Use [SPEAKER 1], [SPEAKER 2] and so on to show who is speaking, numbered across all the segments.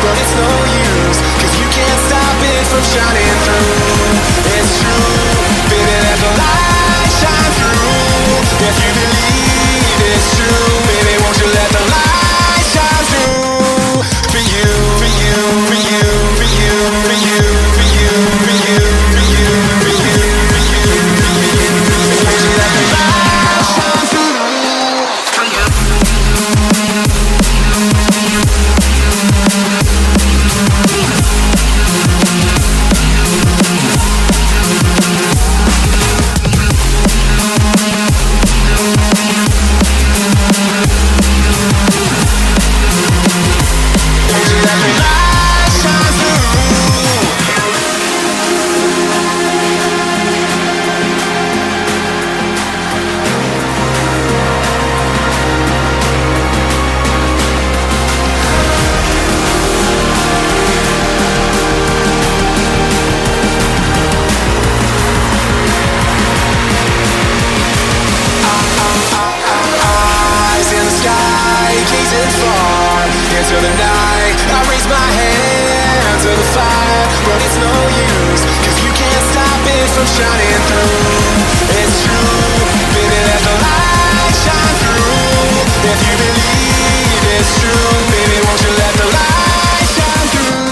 [SPEAKER 1] but it's no use, 'cause you can't stop it from shining through. It's true, baby, let the light shine through. If you believe it's true, baby, won't you let the light shine through? For you, for you, for you, for you, for you, for you, for you, for you, for you, for you, for you. Won't you let the light shine through? For you. Into the night, I raise my hand to the fire, but it's no use, 'cause you can't stop it from shining through. It's true, baby, let the light shine through. If you believe it's true, baby, won't you let the light shine through?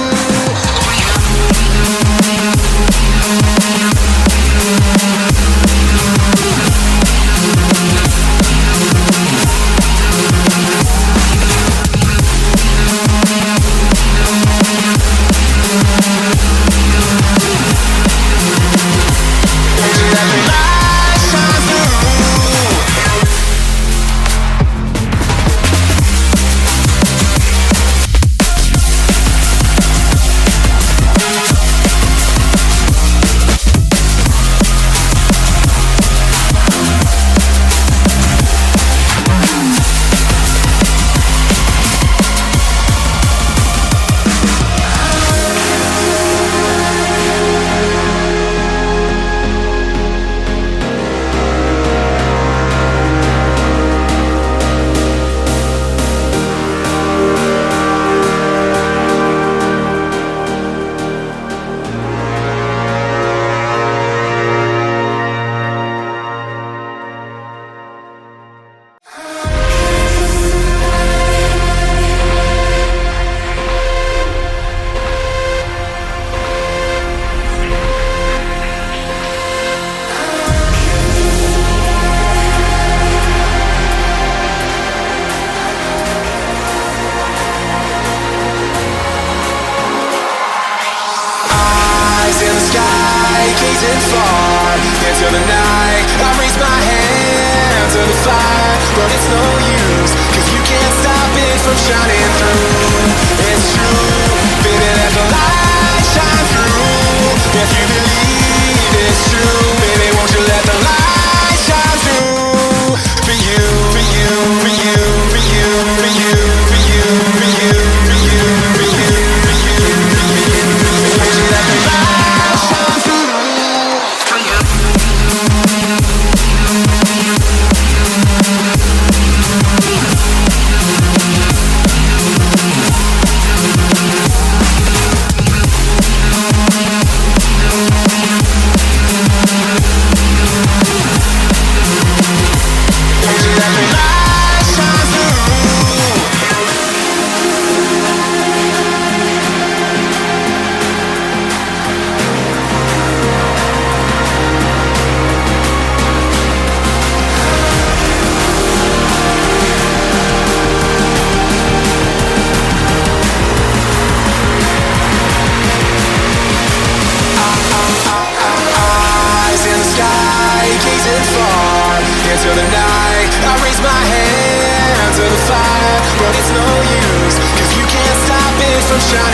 [SPEAKER 1] Gazing far into the night, I raise my hand to the fire, but it's no use, 'cause you can't stop it from shining through. It's true, baby, let the light shine through. If you believe it's true, baby, won't you let the light shine through? For you, for you, for you, for you, for you, for you, for you, for you, for you, for you, for you, won't you let the light shine through? Into the night, I raise my hand to the fire, but it's no use, 'cause you can't stop it from shining.